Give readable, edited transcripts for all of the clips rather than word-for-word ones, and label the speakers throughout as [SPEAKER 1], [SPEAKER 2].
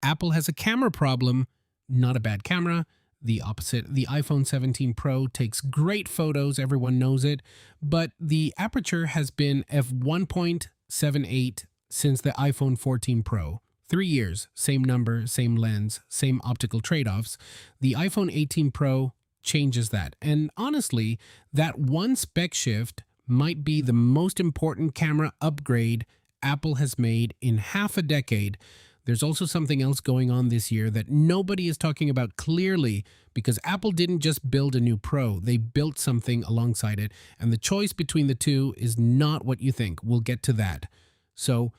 [SPEAKER 1] Apple has a camera problem, not a bad camera. The opposite. The iPhone 17 Pro takes great photos, everyone knows it, but the aperture has been f1.78 since the iPhone 14 Pro. 3 years, same number, same lens, same optical trade-offs. The iPhone 18 Pro changes that. And honestly, that one spec shift might be the most important camera upgrade Apple has made in half a decade. There's also something else going on this year that nobody is talking about clearly, because Apple didn't just build a new Pro, they built something alongside it, and the choice between the two is not what you think. We'll get to that. So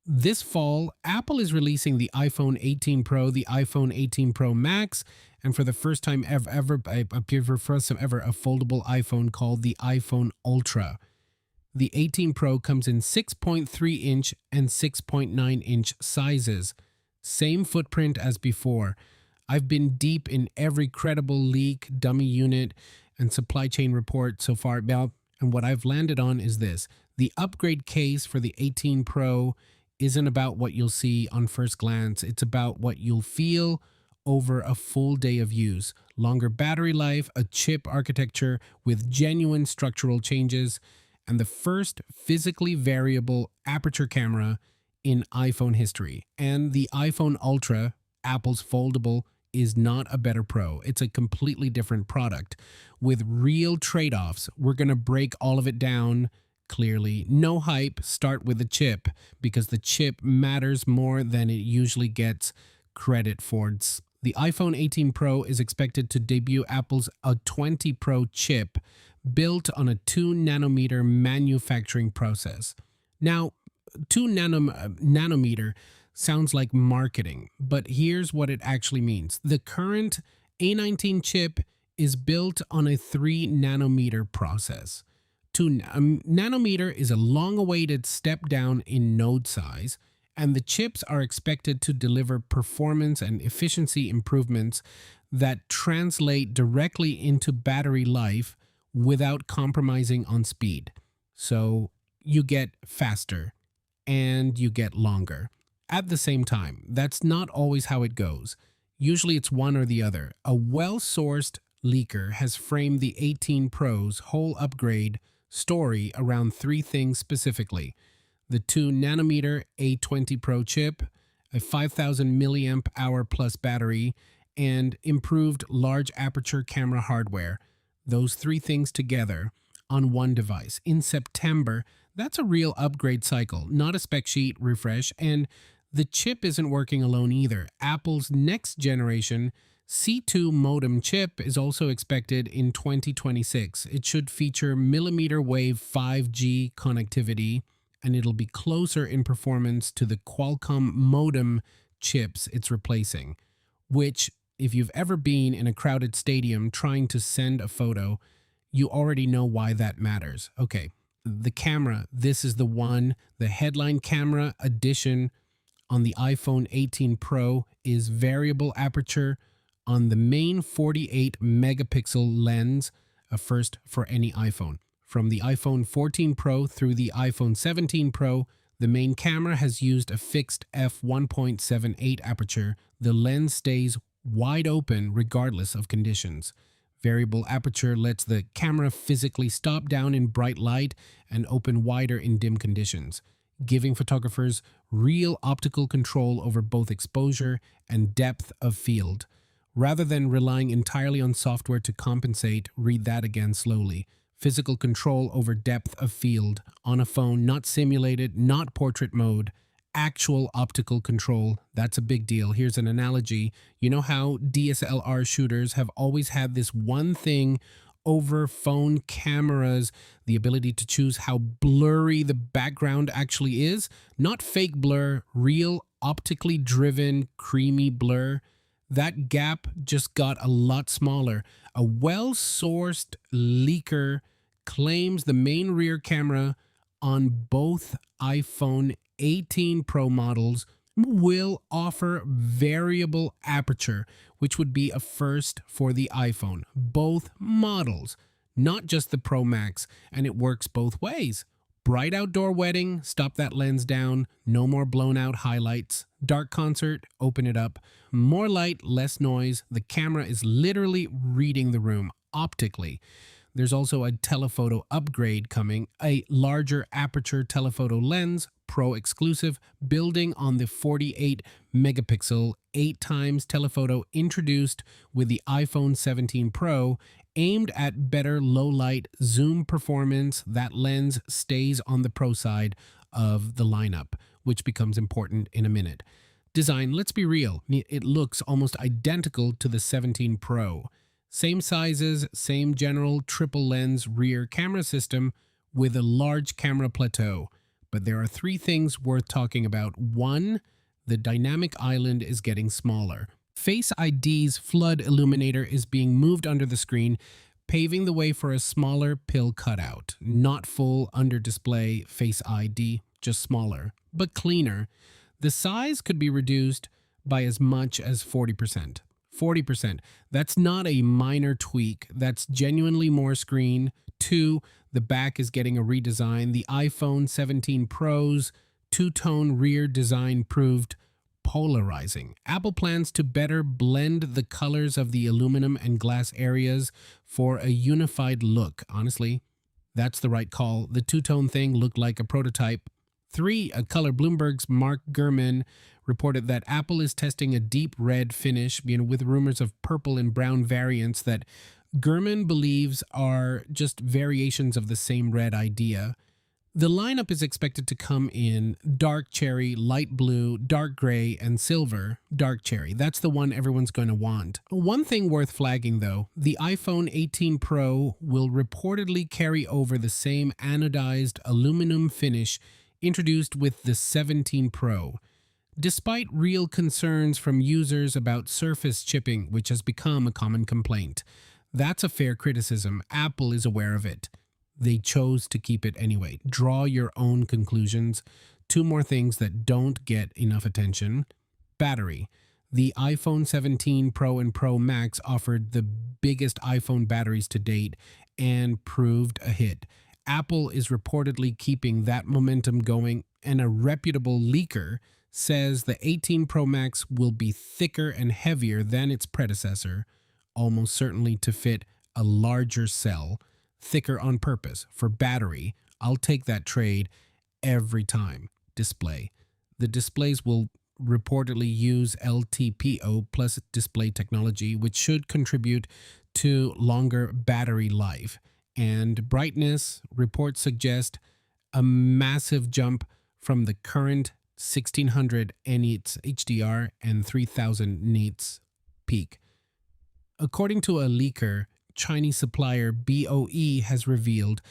[SPEAKER 1] this fall, Apple is releasing the iPhone 18 Pro, the iPhone 18 Pro Max, and for the first time ever, a foldable iPhone called the iPhone Ultra. The 18 Pro comes in 6.3-inch and 6.9-inch sizes. Same footprint as before. I've been deep in every credible leak, dummy unit, and supply chain report so far, and what I've landed on is this. The upgrade case for the 18 Pro isn't about what you'll see on first glance. It's about what you'll feel over a full day of use. Longer battery life, a chip architecture with genuine structural changes, and the first physically variable aperture camera in iPhone history. And the iPhone Ultra, Apple's foldable, is not a better Pro. It's a completely different product with real trade-offs. We're going to break all of it down clearly. No hype, start with the chip, because the chip matters more than it usually gets credit for. The iPhone 18 Pro is expected to debut Apple's A20 Pro chip, built on a 2-nanometer manufacturing process. Now, 2-nanometer sounds like marketing, but here's what it actually means. The current A19 chip is built on a 3-nanometer process. 2-nanometer is a long-awaited step down in node size, and the chips are expected to deliver performance and efficiency improvements that translate directly into battery life without compromising on speed. So you get faster and you get longer at the same time. That's not always how it goes. Usually it's one or the other. A well-sourced leaker has framed the 18 Pro's whole upgrade story around 3 things specifically: the 2-nanometer A20 Pro chip, a 5,000 milliamp hour plus battery, and improved large aperture camera hardware. Those 3 things together on one device. In September, that's a real upgrade cycle, not a spec sheet refresh, and the chip isn't working alone either. Apple's next generation C2 modem chip is also expected in 2026. It should feature millimeter wave 5G connectivity, and it'll be closer in performance to the Qualcomm modem chips it's replacing, which, if you've ever been in a crowded stadium trying to send a photo, you already know why that matters. Okay, the camera, this is the one. The headline camera edition on the iPhone 18 Pro is variable aperture on the main 48 megapixel lens, a first for any iPhone. From the iPhone 14 Pro through the iPhone 17 Pro, the main camera has used a fixed f1.78 aperture. The lens stays wide open regardless of conditions. Variable aperture lets the camera physically stop down in bright light and open wider in dim conditions, giving photographers real optical control over both exposure and depth of field. Rather than relying entirely on software to compensate, read that again slowly. Physical control over depth of field on a phone, not simulated, not portrait mode. Actual optical control, that's a big deal. Here's an analogy. You know how DSLR shooters have always had this one thing over phone cameras, the ability to choose how blurry the background actually is? Not fake blur, real optically driven, creamy blur. That gap just got a lot smaller. A well-sourced leaker claims the main rear camera on both iPhone 18 Pro models will offer variable aperture, which would be a first for the iPhone. Both models, not just the Pro Max, and it works both ways. Bright outdoor wedding, stop that lens down. No more blown out highlights. Dark concert, open it up. More light, less noise. The camera is literally reading the room optically. There's also a telephoto upgrade coming, a larger aperture telephoto lens, Pro exclusive, building on the 48 megapixel 8 times telephoto introduced with the iPhone 17 Pro, aimed at better low light zoom performance. That lens stays on the Pro side of the lineup, which becomes important in a minute. Design, let's be real, it looks almost identical to the 17 Pro. Same sizes, same general triple lens rear camera system with a large camera plateau. But there are three things worth talking about. One, the dynamic island is getting smaller. Face ID's flood illuminator is being moved under the screen, paving the way for a smaller pill cutout. Not full under display Face ID, just smaller, but cleaner. The size could be reduced by as much as 40%. 40%. That's not a minor tweak. That's genuinely more screen. Two, the back is getting a redesign. The iPhone 17 Pro's two-tone rear design proved polarizing. Apple plans to better blend the colors of the aluminum and glass areas for a unified look. Honestly, that's the right call. The two-tone thing looked like a prototype. Three, a color Bloomberg's Mark Gurman reported that Apple is testing a deep red finish, with rumors of purple and brown variants that Gurman believes are just variations of the same red idea. The lineup is expected to come in dark cherry, light blue, dark gray, and silver. Dark cherry, that's the one everyone's going to want. One thing worth flagging though, the iPhone 18 Pro will reportedly carry over the same anodized aluminum finish introduced with the 17 Pro. Despite real concerns from users about surface chipping, which has become a common complaint. That's a fair criticism. Apple is aware of it. They chose to keep it anyway. Draw your own conclusions. Two more things that don't get enough attention. Battery. The iPhone 17 Pro and Pro Max offered the biggest iPhone batteries to date and proved a hit. Apple is reportedly keeping that momentum going, and a reputable leaker says the 18 Pro Max will be thicker and heavier than its predecessor, almost certainly to fit a larger cell, thicker on purpose. For battery, I'll take that trade every time. Display. The displays will reportedly use LTPO plus display technology, which should contribute to longer battery life. And brightness, reports suggest a massive jump from the current 1600 nits HDR and 3000 nits peak. According to a leaker, Chinese supplier BOE has revealed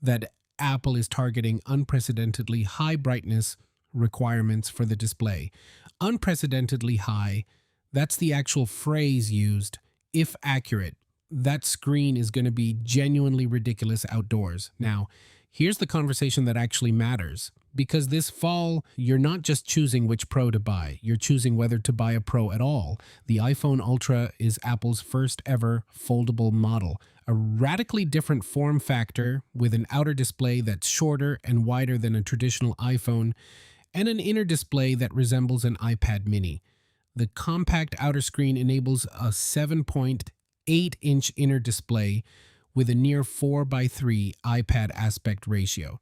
[SPEAKER 1] that Apple is targeting unprecedentedly high brightness requirements for the display. Unprecedentedly high, that's the actual phrase used. If accurate, that screen is going to be genuinely ridiculous outdoors. Now, here's the conversation that actually matters. Because this fall, you're not just choosing which Pro to buy, you're choosing whether to buy a Pro at all. The iPhone Ultra is Apple's first ever foldable model, a radically different form factor with an outer display that's shorter and wider than a traditional iPhone, and an inner display that resembles an iPad mini. The compact outer screen enables a 7.8-inch inner display with a near 4:3 iPad aspect ratio.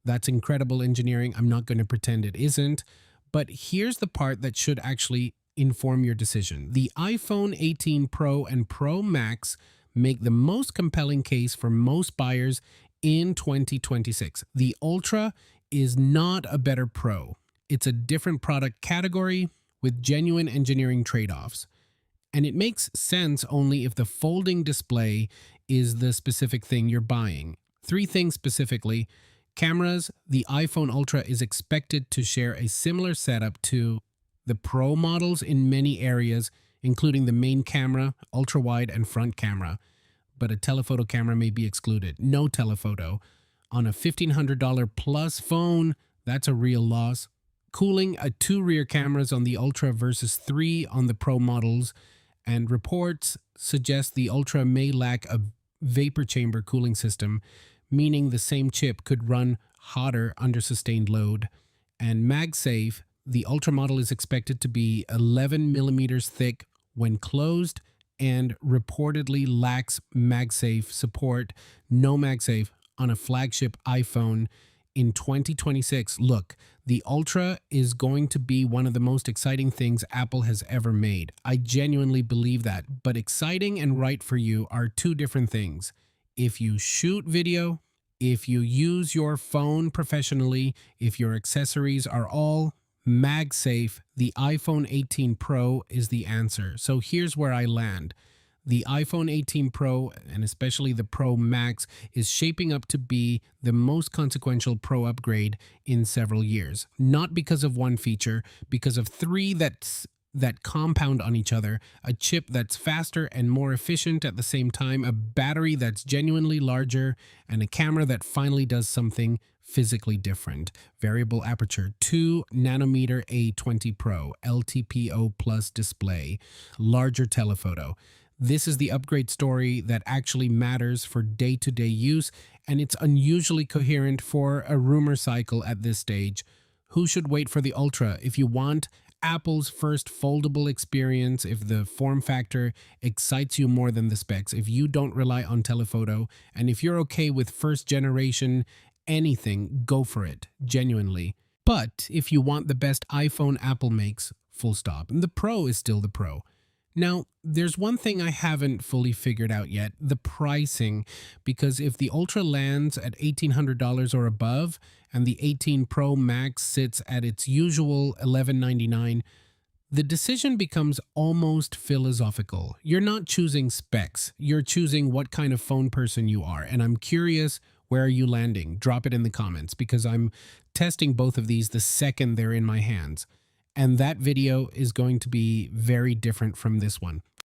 [SPEAKER 1] That's incredible engineering. I'm not going to pretend it isn't. But here's the part that should actually inform your decision. The iPhone 18 Pro and Pro Max make the most compelling case for most buyers in 2026. The Ultra is not a better Pro. It's a different product category with genuine engineering trade-offs. And it makes sense only if the folding display is the specific thing you're buying. Three things specifically. Cameras, the iPhone Ultra is expected to share a similar setup to the Pro models in many areas, including the main camera, ultra-wide, and front camera. But a telephoto camera may be excluded. No telephoto. On a $1,500 plus phone, that's a real loss. Cooling, 2 rear cameras on the Ultra versus 3 on the Pro models, and reports suggest the Ultra may lack a vapor chamber cooling system, meaning the same chip could run hotter under sustained load. And MagSafe, the Ultra model, is expected to be 11 millimeters thick when closed and reportedly lacks MagSafe support, no MagSafe on a flagship iPhone in 2026. Look, the Ultra is going to be one of the most exciting things Apple has ever made. I genuinely believe that, but exciting and right for you are two different things. If you shoot video, if you use your phone professionally, if your accessories are all MagSafe, the iPhone 18 Pro is the answer. So here's where I land. The iPhone 18 Pro, and especially the Pro Max, is shaping up to be the most consequential Pro upgrade in several years. Not because of one feature, because of three that compound on each other: a chip that's faster and more efficient at the same time, a battery that's genuinely larger, and a camera that finally does something physically different. Variable aperture, 2 nanometer A20 Pro, LTPO plus display, larger telephoto. This is the upgrade story that actually matters for day-to-day use, and it's unusually coherent for a rumor cycle at this stage. Who should wait for the Ultra? If you want Apple's first foldable experience, if the form factor excites you more than the specs, if you don't rely on telephoto, and if you're okay with first generation anything, go for it, genuinely. But if you want the best iPhone Apple makes, full stop. The Pro is still the Pro. Now, there's one thing I haven't fully figured out yet: the pricing. Because if the Ultra lands at $1,800 or above, and the 18 Pro Max sits at its usual $1,199, the decision becomes almost philosophical. You're not choosing specs, you're choosing what kind of phone person you are. And I'm curious, where are you landing? Drop it in the comments, because I'm testing both of these the second they're in my hands. And that video is going to be very different from this one.